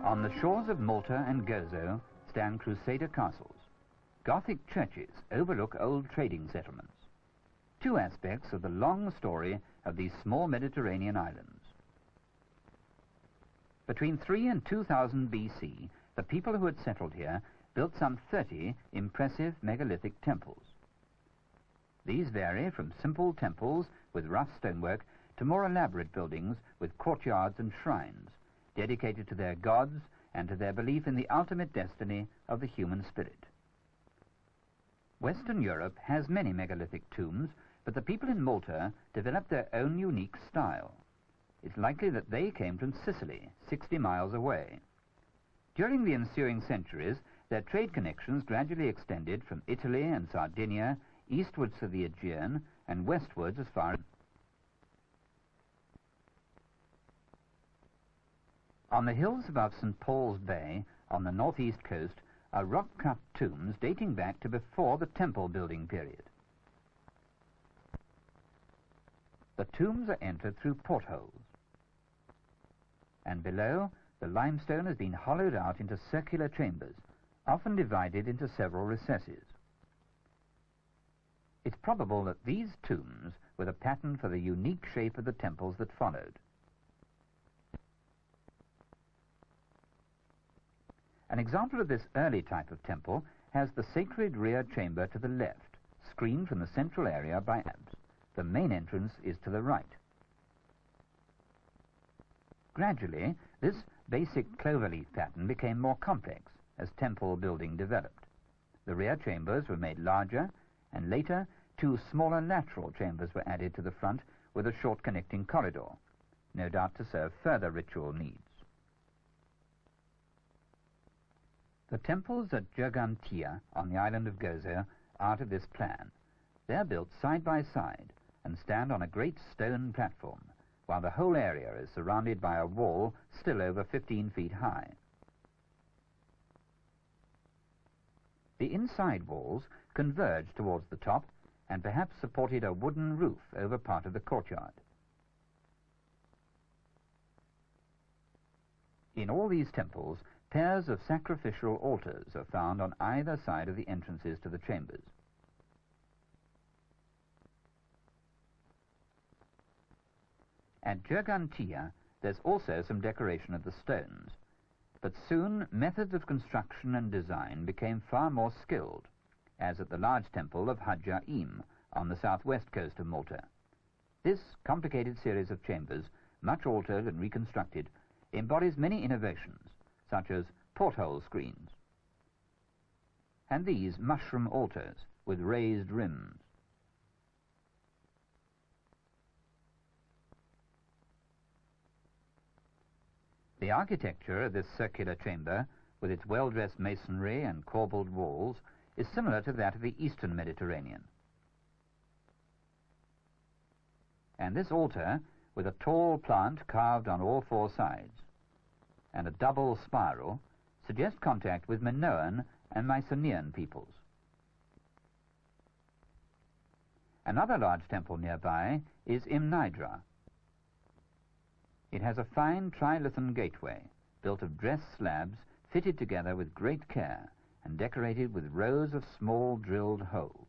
On the shores of Malta and Gozo stand Crusader castles. Gothic churches overlook old trading settlements. Two aspects of the long story of these small Mediterranean islands. Between 3 and 2000 BC, the people who had settled here built some 30 impressive megalithic temples. These vary from simple temples with rough stonework to more elaborate buildings with courtyards and shrines, dedicated to their gods and to their belief in the ultimate destiny of the human spirit. Western Europe has many megalithic tombs, but the people in Malta developed their own unique style. It's likely that they came from Sicily, 60 miles away. During the ensuing centuries, their trade connections gradually extended from Italy and Sardinia eastwards to the Aegean and westwards as far as... On the hills above St. Paul's Bay, on the northeast coast, are rock-cut tombs dating back to before the temple building period. The tombs are entered through portholes, and below, the limestone has been hollowed out into circular chambers, often divided into several recesses. It's probable that these tombs were the pattern for the unique shape of the temples that followed. An example of this early type of temple has the sacred rear chamber to the left, screened from the central area by abs. The main entrance is to the right. Gradually, this basic cloverleaf pattern became more complex as temple building developed. The rear chambers were made larger, and later 2 smaller lateral chambers were added to the front with a short connecting corridor, no doubt to serve further ritual needs. The temples at Gigantia on the island of Gozo are to this plan. They are built side by side and stand on a great stone platform, while the whole area is surrounded by a wall still over 15 feet high. The inside walls converge towards the top and perhaps supported a wooden roof over part of the courtyard. In all these temples, pairs of sacrificial altars are found on either side of the entrances to the chambers. At Gigantia, there's also some decoration of the stones, but soon methods of construction and design became far more skilled, as at the large temple of Hypogeum on the southwest coast of Malta. This complicated series of chambers, much altered and reconstructed, embodies many innovations, such as porthole screens, and these mushroom altars with raised rims. The architecture of this circular chamber, with its well-dressed masonry and corbelled walls, is similar to that of the eastern Mediterranean. And this altar, with a tall plant carved on all 4 sides, and a double spiral, suggest contact with Minoan and Mycenaean peoples. Another large temple nearby is Imnidra. It has a fine trilithon gateway, built of dressed slabs fitted together with great care and decorated with rows of small drilled holes.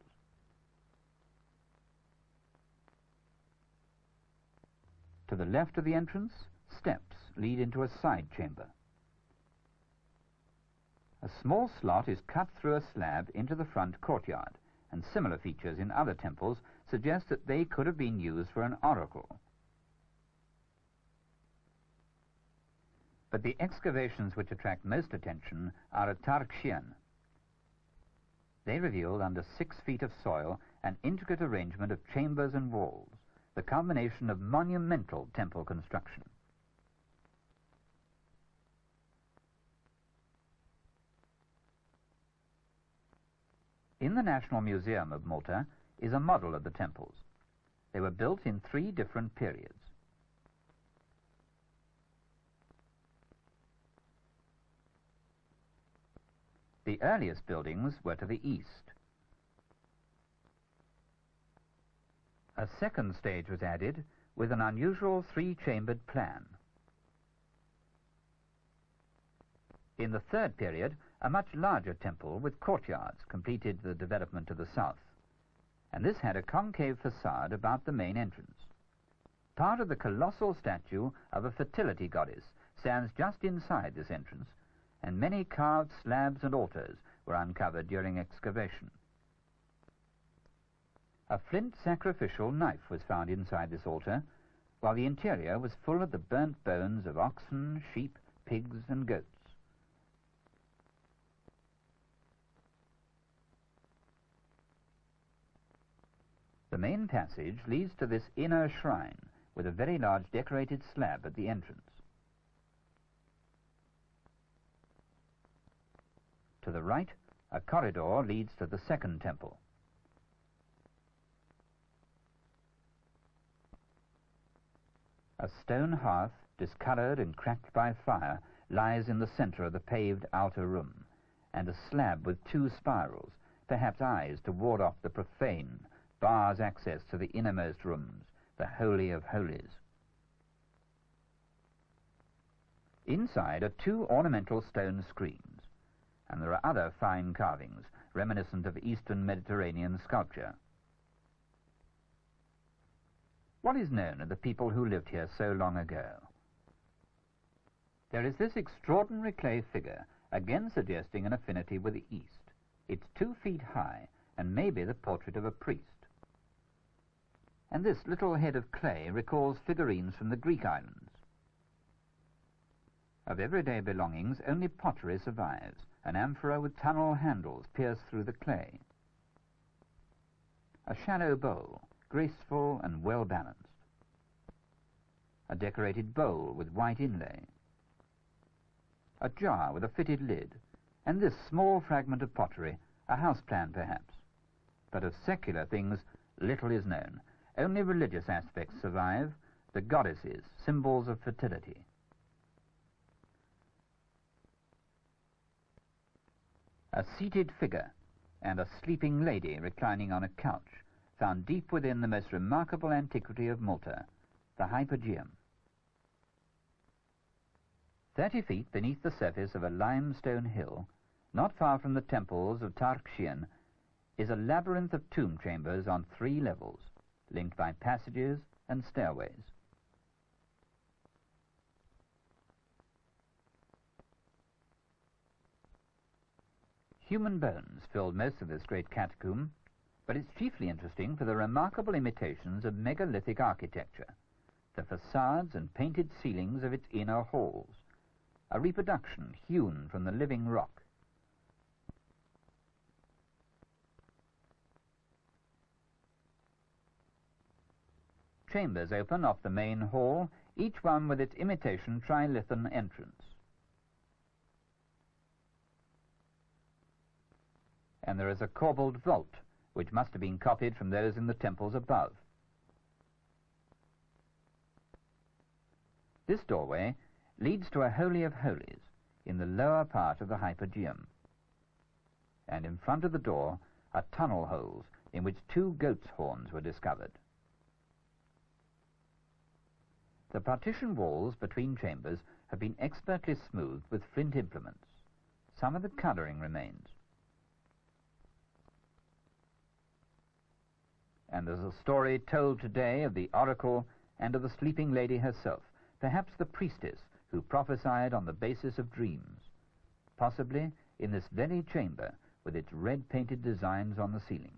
To the left of the entrance, steps lead into a side chamber. A small slot is cut through a slab into the front courtyard, and similar features in other temples suggest that they could have been used for an oracle. But the excavations which attract most attention are at Tarxien. They revealed under 6 feet of soil an intricate arrangement of chambers and walls, the culmination of monumental temple construction. In the National Museum of Malta is a model of the temples. They were built in 3 different periods. The earliest buildings were to the east. A second stage was added with an unusual 3-chambered plan. In the third period, a much larger temple with courtyards completed the development to the south, and this had a concave facade about the main entrance. Part of the colossal statue of a fertility goddess stands just inside this entrance, and many carved slabs and altars were uncovered during excavation. A flint sacrificial knife was found inside this altar, while the interior was full of the burnt bones of oxen, sheep, pigs, and goats. The main passage leads to this inner shrine, with a very large decorated slab at the entrance. To the right, a corridor leads to the second temple. A stone hearth, discolored and cracked by fire, lies in the center of the paved outer room, and a slab with 2 spirals, perhaps eyes to ward off the profane, bars access to the innermost rooms, the Holy of Holies. Inside are 2 ornamental stone screens, and there are other fine carvings reminiscent of Eastern Mediterranean sculpture. What is known of the people who lived here so long ago? There is this extraordinary clay figure, again suggesting an affinity with the East. It's 2 feet high, and may be the portrait of a priest. And this little head of clay recalls figurines from the Greek islands. Of everyday belongings, only pottery survives, an amphora with tunnel handles pierced through the clay. A shallow bowl, graceful and well balanced. A decorated bowl with white inlay. A jar with a fitted lid, and this small fragment of pottery, a houseplant perhaps. But of secular things little is known. Only religious aspects survive, the goddesses, symbols of fertility. A seated figure and a sleeping lady reclining on a couch, found deep within the most remarkable antiquity of Malta, the Hypogeum. 30 feet beneath the surface of a limestone hill, not far from the temples of Tarxien, is a labyrinth of tomb chambers on 3 levels, linked by passages and stairways. Human bones filled most of this great catacomb, but it's chiefly interesting for the remarkable imitations of megalithic architecture, the facades and painted ceilings of its inner halls, a reproduction hewn from the living rock. Chambers open off the main hall, each one with its imitation trilithon entrance. And there is a corbelled vault, which must have been copied from those in the temples above. This doorway leads to a Holy of Holies in the lower part of the Hypogeum, and in front of the door are tunnel holes in which 2 goats' horns were discovered. The partition walls between chambers have been expertly smoothed with flint implements. Some of the colouring remains. And there's a story told today of the oracle and of the sleeping lady herself, perhaps the priestess who prophesied on the basis of dreams, possibly in this very chamber with its red-painted designs on the ceiling.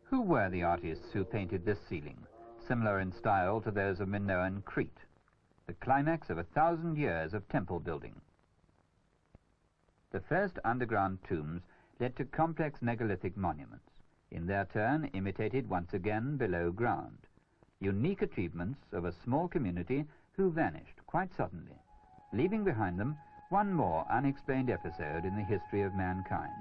Who were the artists who painted this ceiling, similar in style to those of Minoan Crete, the climax of 1,000 years of temple building? The first underground tombs led to complex megalithic monuments, in their turn imitated once again below ground, unique achievements of a small community who vanished quite suddenly, leaving behind them one more unexplained episode in the history of mankind.